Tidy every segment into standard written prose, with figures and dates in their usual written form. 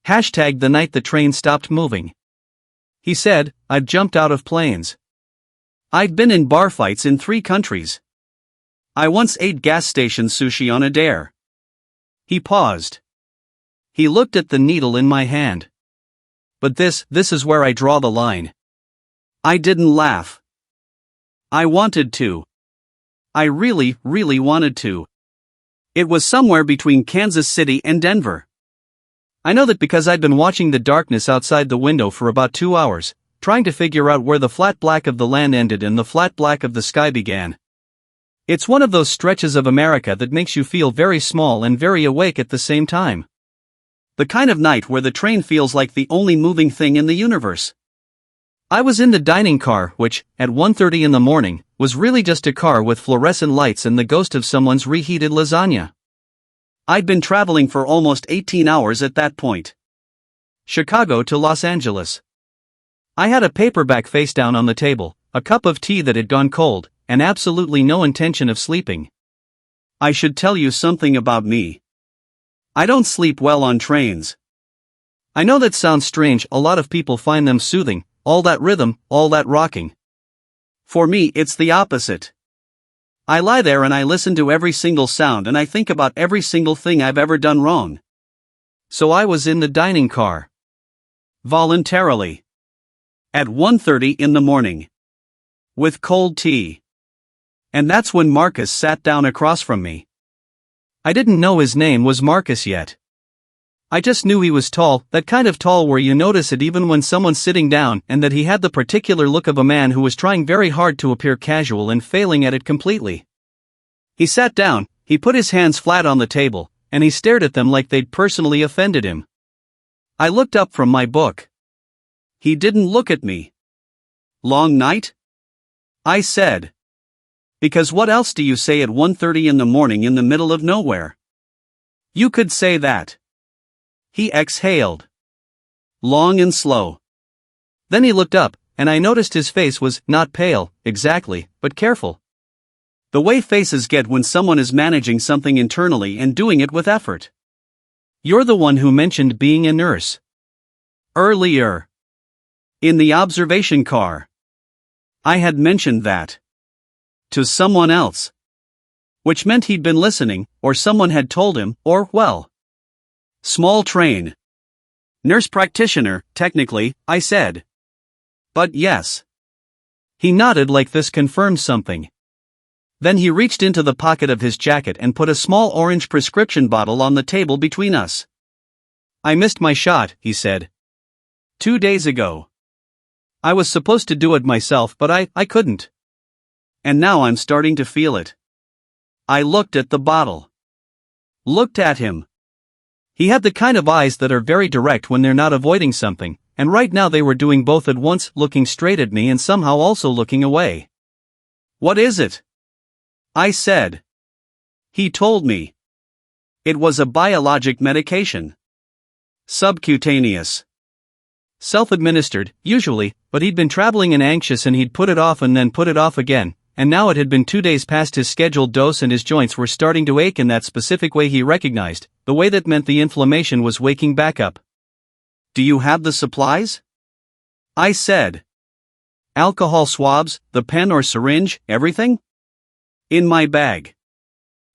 Hashtag the night the train stopped moving. He said, I'd jumped out of planes. I'd been in bar fights in 3 countries. I once ate gas station sushi on a dare. He paused. He looked at the needle in my hand. But this is where I draw the line. I didn't laugh. I wanted to. I really wanted to. It was somewhere between Kansas City and Denver. I know that because I'd been watching the darkness outside the window for about 2 hours, trying to figure out where the flat black of the land ended and the flat black of the sky began. It's one of those stretches of America that makes you feel very small and very awake at the same time. The kind of night where the train feels like the only moving thing in the universe. I was in the dining car, which, at 1:30 in the morning, was really just a car with fluorescent lights and the ghost of someone's reheated lasagna. I'd been traveling for almost 18 hours at that point. Chicago to Los Angeles. I had a paperback face down on the table, a cup of tea that had gone cold, and absolutely no intention of sleeping. I should tell you something about me. I don't sleep well on trains. I know that sounds strange, a lot of people find them soothing, all that rhythm, all that rocking. For me, it's the opposite. I lie there and I listen to every single sound and I think about every single thing I've ever done wrong. So I was in the dining car. Voluntarily. At 1:30 in the morning. With cold tea. And that's when Marcus sat down across from me. I didn't know his name was Marcus yet. I just knew he was tall, that kind of tall where you notice it even when someone's sitting down, and that he had the particular look of a man who was trying very hard to appear casual and failing at it completely. He sat down, he put his hands flat on the table, and he stared at them like they'd personally offended him. I looked up from my book. He didn't look at me. Long night? I said. Because what else do you say at 1:30 in the morning in the middle of nowhere? You could say that. He exhaled. Long and slow. Then he looked up, and I noticed his face was not pale, exactly, but careful. The way faces get when someone is managing something internally and doing it with effort. You're the one who mentioned being a nurse. Earlier. In the observation car. I had mentioned that. To someone else. Which meant he'd been listening, or someone had told him, or, well. Small train. Nurse practitioner, technically, I said. But yes. He nodded like this confirmed something. Then he reached into the pocket of his jacket and put a small orange prescription bottle on the table between us. I missed my shot, he said. 2 days ago. I was supposed to do it myself, but I couldn't. And now I'm starting to feel it. I looked at the bottle. Looked at him. He had the kind of eyes that are very direct when they're not avoiding something, and right now they were doing both at once, looking straight at me and somehow also looking away. What is it? I said. He told me. It was a biologic medication. Subcutaneous. Self-administered, usually, but he'd been traveling and anxious and he'd put it off and then put it off again, and now it had been 2 days past his scheduled dose and his joints were starting to ache in that specific way he recognized, the way that meant the inflammation was waking back up. Do you have the supplies? I said. Alcohol swabs, the pen or syringe, everything? In my bag.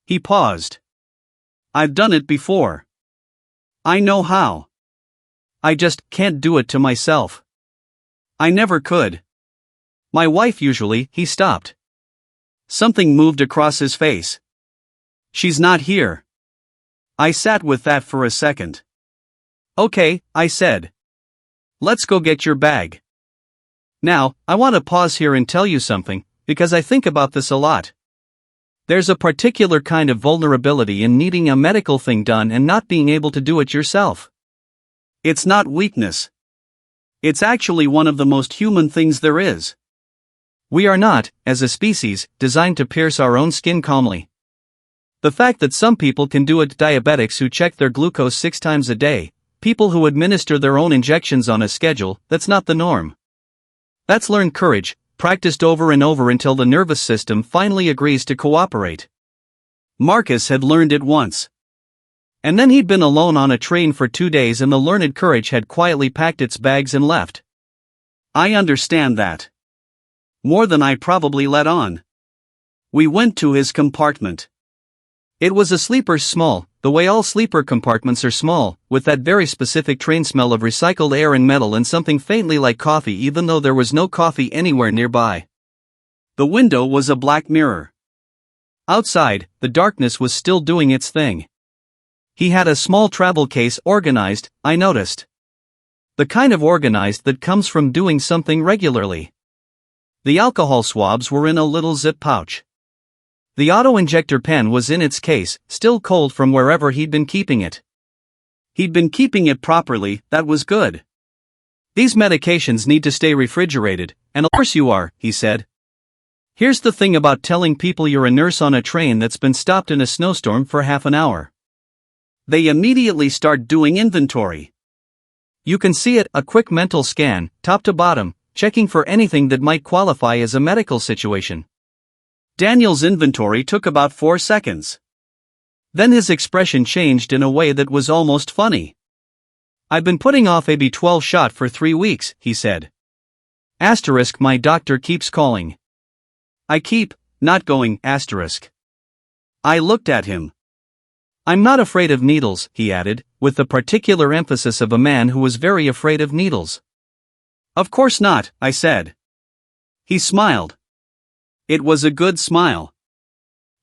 He paused. I've done it before. I know how. I just can't do it to myself. I never could. My wife usually, he stopped. Something moved across his face. She's not here. I sat with that for a second. Okay, I said. Let's go get your bag. Now, I want to pause here and tell you something, because I think about this a lot. There's a particular kind of vulnerability in needing a medical thing done and not being able to do it yourself. It's not weakness. It's actually one of the most human things there is. We are not, as a species, designed to pierce our own skin calmly. The fact that some people can do it, diabetics who check their glucose 6 times a day, people who administer their own injections on a schedule, that's not the norm. That's learned courage, practiced over and over until the nervous system finally agrees to cooperate. Marcus had learned it once. And then he'd been alone on a train for 2 days and the learned courage had quietly packed its bags and left. I understand that. More than I probably let on. We went to his compartment. It was a sleeper's small, the way all sleeper compartments are small, with that very specific train smell of recycled air and metal and something faintly like coffee even though there was no coffee anywhere nearby. The window was a black mirror. Outside, the darkness was still doing its thing. He had a small travel case organized, I noticed. The kind of organized that comes from doing something regularly. The alcohol swabs were in a little zip pouch. The auto-injector pen was in its case, still cold from wherever he'd been keeping it. He'd been keeping it properly, that was good. These medications need to stay refrigerated, and of course you are, he said. Here's the thing about telling people you're a nurse on a train that's been stopped in a snowstorm for half an hour. They immediately start doing inventory. You can see it, a quick mental scan, top to bottom, checking for anything that might qualify as a medical situation. Daniel's inventory took about 4 seconds. Then his expression changed in a way that was almost funny. I've been putting off a B12 shot for 3 weeks, he said. Asterisk, my doctor keeps calling. I keep not going, asterisk. I looked at him. I'm not afraid of needles, he added, with the particular emphasis of a man who was very afraid of needles. Of course not, I said. He smiled. It was a good smile.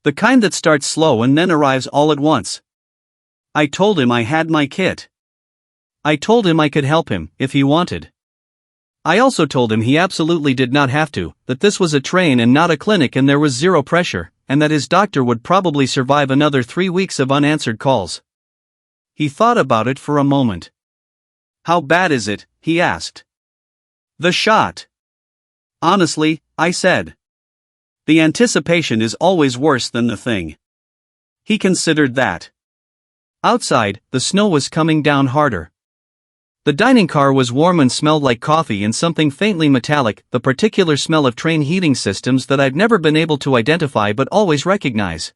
The kind that starts slow and then arrives all at once. I told him I had my kit. I told him I could help him, if he wanted. I also told him he absolutely did not have to, that this was a train and not a clinic and there was zero pressure, and that his doctor would probably survive another 3 weeks of unanswered calls. He thought about it for a moment. How bad is it? He asked. The shot. Honestly, I said. The anticipation is always worse than the thing. He considered that. Outside, the snow was coming down harder. The dining car was warm and smelled like coffee and something faintly metallic, the particular smell of train heating systems that I've never been able to identify but always recognize.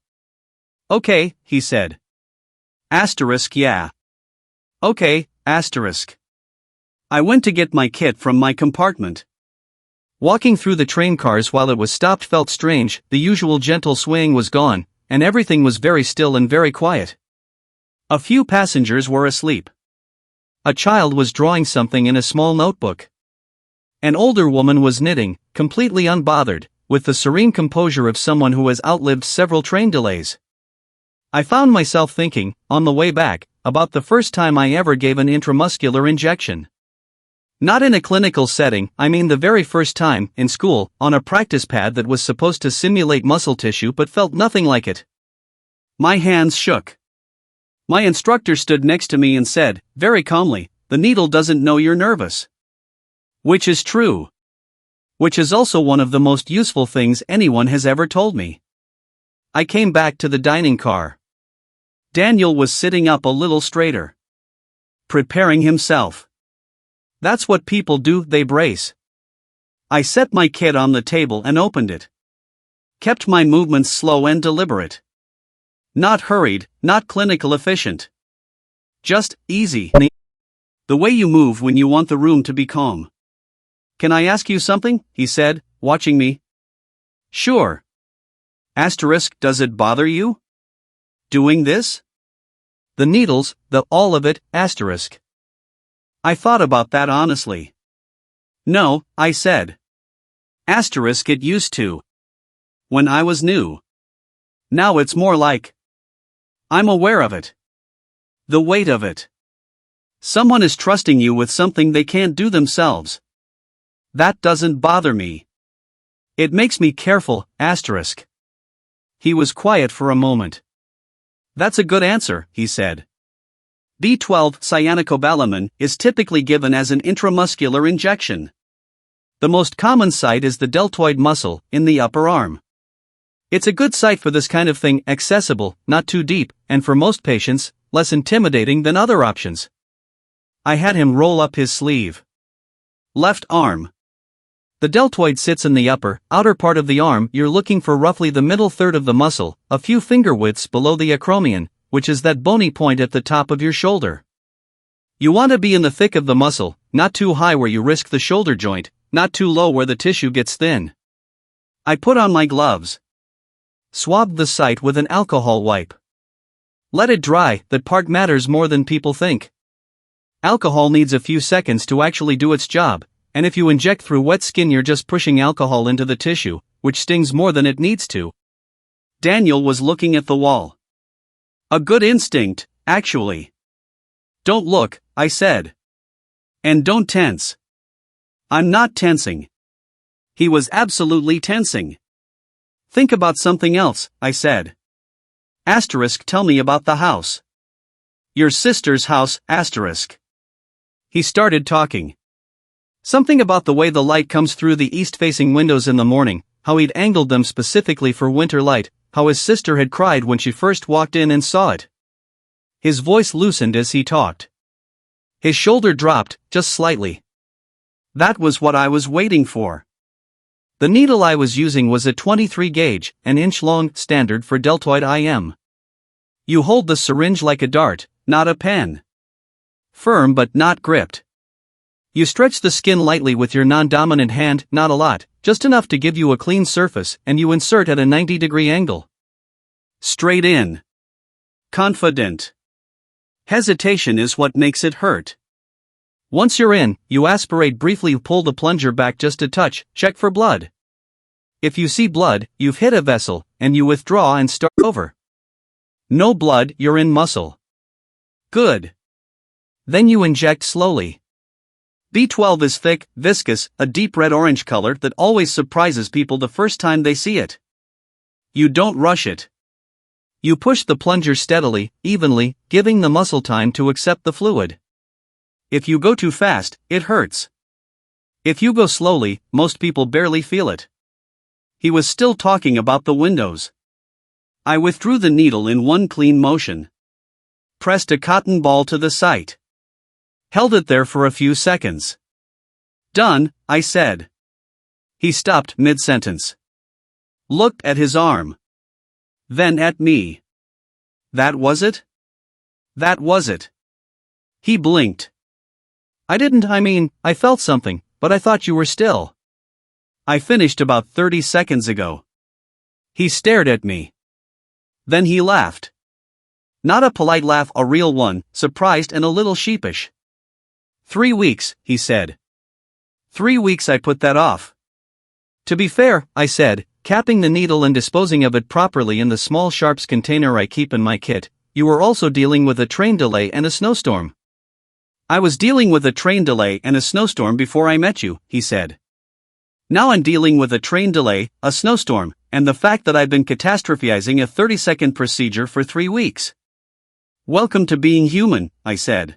Okay, he said. Asterisk, yeah. Okay, asterisk. I went to get my kit from my compartment. Walking through the train cars while it was stopped felt strange, the usual gentle swaying was gone, and everything was very still and very quiet. A few passengers were asleep. A child was drawing something in a small notebook. An older woman was knitting, completely unbothered, with the serene composure of someone who has outlived several train delays. I found myself thinking, on the way back, about the first time I ever gave an intramuscular injection. Not in a clinical setting, I mean the very first time, in school, on a practice pad that was supposed to simulate muscle tissue but felt nothing like it. My hands shook. My instructor stood next to me and said, very calmly, the needle doesn't know you're nervous. Which is true. Which is also one of the most useful things anyone has ever told me. I came back to the dining car. Daniel was sitting up a little straighter. Preparing himself. That's what people do, they brace. I set my kit on the table and opened it. Kept my movements slow and deliberate. Not hurried, not clinical efficient. Just easy. The way you move when you want the room to be calm. Can I ask you something? He said, watching me. Sure. Asterisk, does it bother you? Doing this? The needles, all of it, asterisk. I thought about that honestly. No, I said. Asterisk, it used to. When I was new. Now it's more like. I'm aware of it. The weight of it. Someone is trusting you with something they can't do themselves. That doesn't bother me. It makes me careful, asterisk. He was quiet for a moment. That's a good answer, he said. B12 cyanocobalamin is typically given as an intramuscular injection. The most common site is the deltoid muscle, in the upper arm. It's a good site for this kind of thing, accessible, not too deep, and for most patients, less intimidating than other options. I had him roll up his sleeve. Left arm. The deltoid sits in the outer part of the arm. You're looking for roughly the middle third of the muscle, a few finger widths below the acromion, which is that bony point at the top of your shoulder. You want to be in the thick of the muscle, not too high where you risk the shoulder joint, not too low where the tissue gets thin. I put on my gloves. Swabbed the site with an alcohol wipe. Let it dry. That part matters more than people think. Alcohol needs a few seconds to actually do its job, and if you inject through wet skin you're just pushing alcohol into the tissue, which stings more than it needs to. Daniel was looking at the wall. A good instinct, actually. Don't look, I said. And don't tense. I'm not tensing. He was absolutely tensing. Think about something else, I said. Asterisk, tell me about the house. Your sister's house, asterisk. He started talking. Something about the way the light comes through the east-facing windows in the morning, how he'd angled them specifically for winter light, how his sister had cried when she first walked in and saw it. His voice loosened as he talked. His shoulder dropped, just slightly. That was what I was waiting for. The needle I was using was a 23 gauge, an inch long, standard for deltoid IM. You hold the syringe like a dart, not a pen. Firm but not gripped. You stretch the skin lightly with your non-dominant hand, not a lot, just enough to give you a clean surface, and you insert at a 90-degree angle. Straight in. Confident. Hesitation is what makes it hurt. Once you're in, you aspirate briefly, pull the plunger back just a touch, check for blood. If you see blood, you've hit a vessel, and you withdraw and start over. No blood, you're in muscle. Good. Then you inject slowly. B12 is thick, viscous, a deep red-orange color that always surprises people the first time they see it. You don't rush it. You push the plunger steadily, evenly, giving the muscle time to accept the fluid. If you go too fast, it hurts. If you go slowly, most people barely feel it. He was still talking about the windows. I withdrew the needle in one clean motion. Pressed a cotton ball to the site. Held it there for a few seconds. Done, I said. He stopped mid-sentence. Looked at his arm. Then at me. That was it? That was it. He blinked. I felt something, but I thought you were still. I finished about 30 seconds ago. He stared at me. Then he laughed. Not a polite laugh, a real one, surprised and a little sheepish. 3 weeks, he said. 3 weeks I put that off. To be fair, I said, capping the needle and disposing of it properly in the small sharps container I keep in my kit, you were also dealing with a train delay and a snowstorm. I was dealing with a train delay and a snowstorm before I met you, he said. Now I'm dealing with a train delay, a snowstorm, and the fact that I've been catastrophizing a 30-second procedure for 3 weeks. Welcome to being human, I said.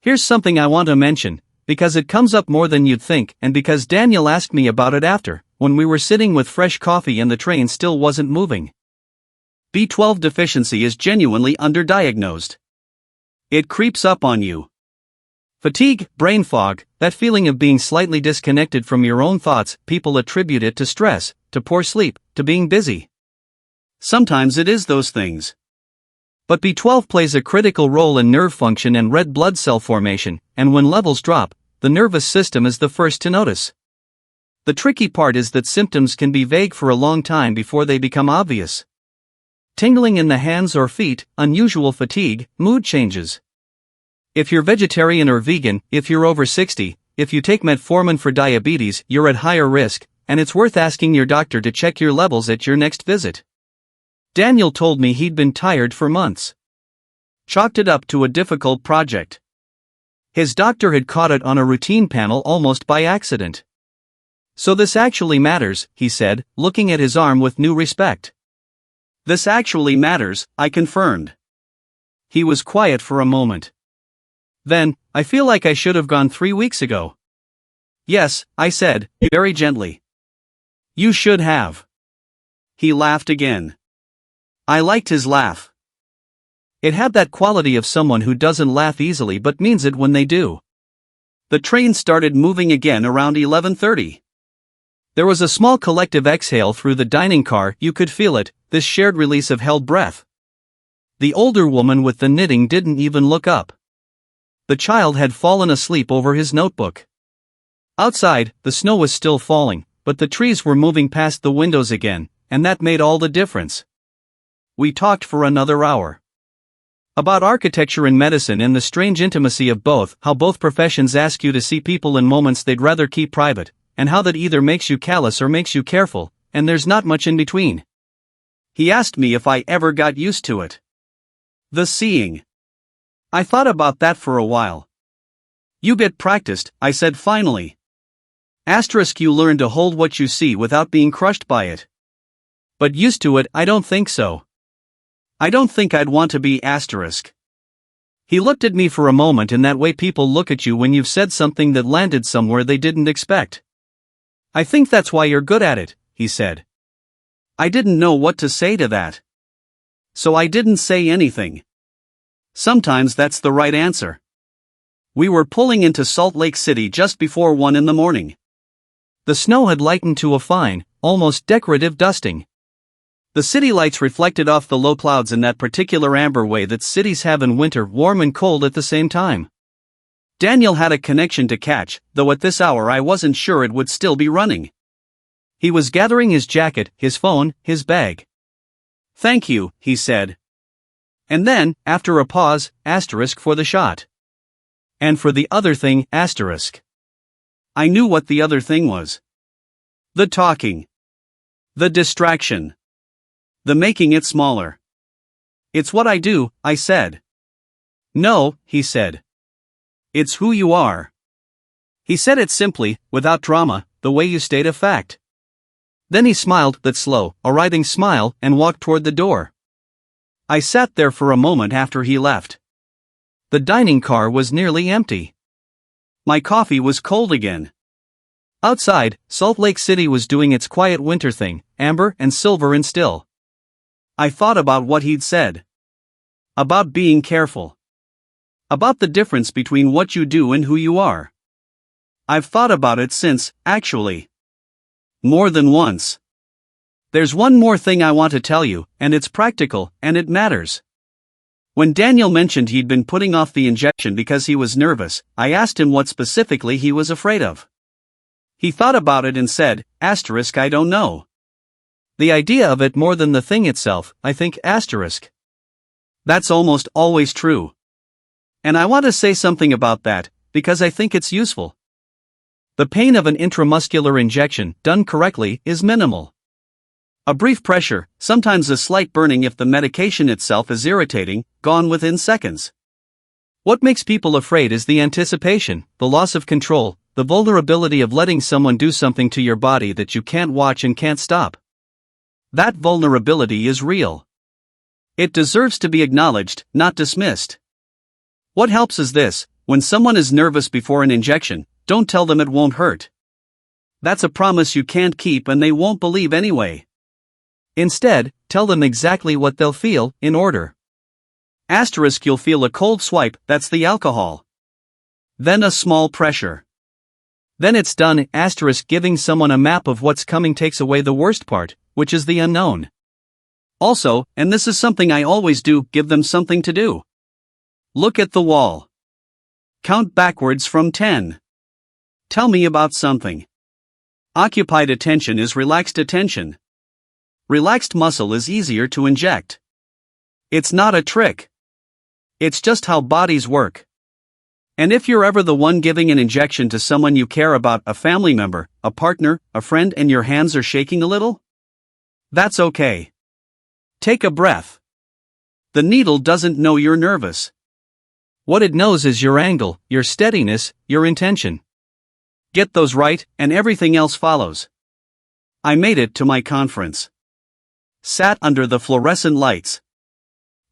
Here's something I want to mention, because it comes up more than you'd think and because Daniel asked me about it after, when we were sitting with fresh coffee and the train still wasn't moving. B12 deficiency is genuinely underdiagnosed. It creeps up on you. Fatigue, brain fog, that feeling of being slightly disconnected from your own thoughts, people attribute it to stress, to poor sleep, to being busy. Sometimes it is those things. But B12 plays a critical role in nerve function and red blood cell formation, and when levels drop, the nervous system is the first to notice. The tricky part is that symptoms can be vague for a long time before they become obvious. Tingling in the hands or feet, unusual fatigue, mood changes. If you're vegetarian or vegan, if you're over 60, if you take metformin for diabetes, you're at higher risk, and it's worth asking your doctor to check your levels at your next visit. Daniel told me he'd been tired for months. Chalked it up to a difficult project. His doctor had caught it on a routine panel almost by accident. So this actually matters, he said, looking at his arm with new respect. This actually matters, I confirmed. He was quiet for a moment. Then, I feel like I should have gone 3 weeks ago. Yes, I said, very gently. You should have. He laughed again. I liked his laugh. It had that quality of someone who doesn't laugh easily but means it when they do. The train started moving again around 11:30. There was a small collective exhale through the dining car, you could feel it, this shared release of held breath. The older woman with the knitting didn't even look up. The child had fallen asleep over his notebook. Outside, the snow was still falling, but the trees were moving past the windows again, and that made all the difference. We talked for another hour. About architecture and medicine and the strange intimacy of both, how both professions ask you to see people in moments they'd rather keep private, and how that either makes you callous or makes you careful, and there's not much in between. He asked me if I ever got used to it. The seeing. I thought about that for a while. You get practiced, I said finally. You learn to hold what you see without being crushed by it. But used to it, I don't think so. I don't think I'd want to be *. He looked at me for a moment in that way people look at you when you've said something that landed somewhere they didn't expect. I think that's why you're good at it, he said. I didn't know what to say to that. So I didn't say anything. Sometimes that's the right answer. We were pulling into Salt Lake City just before 1 in the morning. The snow had lightened to a fine, almost decorative dusting. The city lights reflected off the low clouds in that particular amber way that cities have in winter, warm and cold at the same time. Daniel had a connection to catch, though at this hour I wasn't sure it would still be running. He was gathering his jacket, his phone, his bag. Thank you, he said. And then, after a pause, * for the shot. And for the other thing, *. I knew what the other thing was. The talking. The distraction. The making it smaller. It's what I do, I said. No, he said. It's who you are. He said it simply, without drama, the way you state a fact. Then he smiled, that slow, a writhing smile, and walked toward the door. I sat there for a moment after he left. The dining car was nearly empty. My coffee was cold again. Outside, Salt Lake City was doing its quiet winter thing, amber and silver and still. I thought about what he'd said. About being careful. About the difference between what you do and who you are. I've thought about it since, actually. More than once. There's one more thing I want to tell you, and it's practical, and it matters. When Daniel mentioned he'd been putting off the injection because he was nervous, I asked him what specifically he was afraid of. He thought about it and said, *, I don't know. The idea of it more than the thing itself, I think, *. That's almost always true. And I want to say something about that, because I think it's useful. The pain of an intramuscular injection, done correctly, is minimal. A brief pressure, sometimes a slight burning if the medication itself is irritating, gone within seconds. What makes people afraid is the anticipation, the loss of control, the vulnerability of letting someone do something to your body that you can't watch and can't stop. That vulnerability is real. It deserves to be acknowledged, not dismissed. What helps is this: when someone is nervous before an injection, don't tell them it won't hurt. That's a promise you can't keep and they won't believe anyway. Instead, tell them exactly what they'll feel, in order. * You'll feel a cold swipe, that's the alcohol. Then a small pressure. Then it's done. * Giving someone a map of what's coming takes away the worst part, which is the unknown. Also, and this is something I always do, give them something to do. Look at the wall. Count backwards from 10. Tell me about something. Occupied attention is relaxed attention. Relaxed muscle is easier to inject. It's not a trick. It's just how bodies work. And if you're ever the one giving an injection to someone you care about, a family member, a partner, a friend, and your hands are shaking a little, that's okay. Take a breath. The needle doesn't know you're nervous. What it knows is your angle, your steadiness, your intention. Get those right, and everything else follows. I made it to my conference. Sat under the fluorescent lights.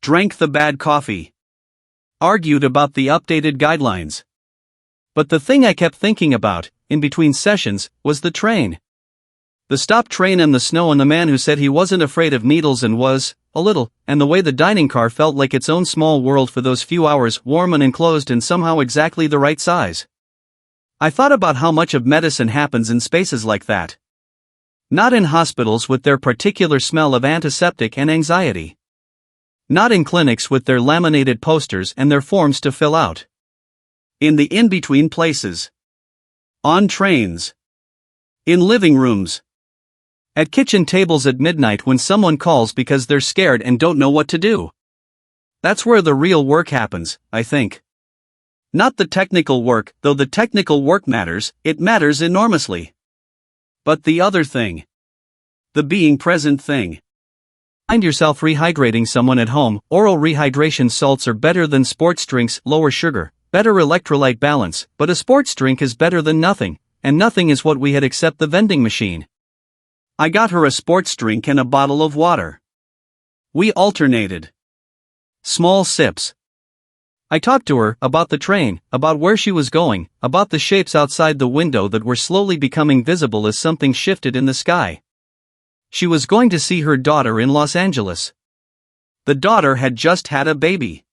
Drank the bad coffee. Argued about the updated guidelines. But the thing I kept thinking about, in between sessions, was the train. The stopped train and the snow and the man who said he wasn't afraid of needles and was, a little, and the way the dining car felt like its own small world for those few hours, warm and enclosed and somehow exactly the right size. I thought about how much of medicine happens in spaces like that. Not in hospitals with their particular smell of antiseptic and anxiety. Not in clinics with their laminated posters and their forms to fill out. In the in-between places. On trains. In living rooms. At kitchen tables at midnight when someone calls because they're scared and don't know what to do. That's where the real work happens, I think. Not the technical work, though the technical work matters, it matters enormously. But the other thing. The being present thing. Find yourself rehydrating someone at home. Oral rehydration salts are better than sports drinks, lower sugar, better electrolyte balance, but a sports drink is better than nothing, and nothing is what we had except the vending machine. I got her a sports drink and a bottle of water. We alternated. Small sips. I talked to her about the train, about where she was going, about the shapes outside the window that were slowly becoming visible as something shifted in the sky. She was going to see her daughter in Los Angeles. The daughter had just had a baby.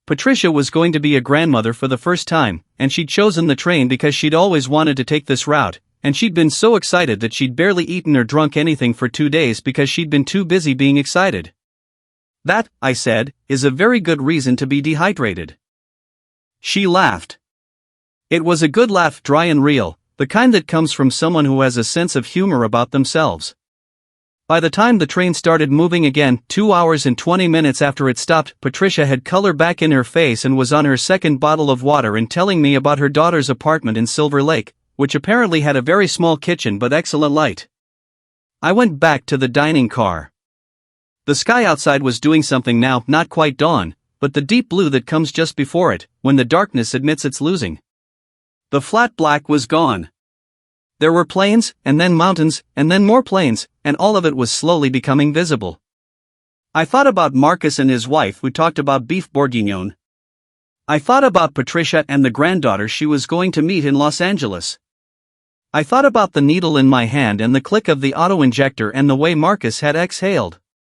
Patricia was going to be a grandmother for the first time, and she'd chosen the train because she'd always wanted to take this route, and she'd been so excited that she'd barely eaten or drunk anything for 2 days because she'd been too busy being excited. That, I said, is a very good reason to be dehydrated. She laughed. It was a good laugh, dry and real, the kind that comes from someone who has a sense of humor about themselves. By the time the train started moving again, 2 hours and 20 minutes after it stopped, Patricia had color back in her face and was on her second bottle of water and telling me about her daughter's apartment in Silver Lake, which apparently had a very small kitchen but excellent light. I went back to the dining car. The sky outside was doing something now, not quite dawn, but the deep blue that comes just before it, when the darkness admits its losing. The flat black was gone. There were plains, and then mountains, and then more plains, and all of it was slowly becoming visible. I thought about Marcus and his wife who talked about beef bourguignon. I thought about Patricia and the granddaughter she was going to meet in Los Angeles. I thought about the needle in my hand and the click of the auto-injector and the way Marcus had exhaled.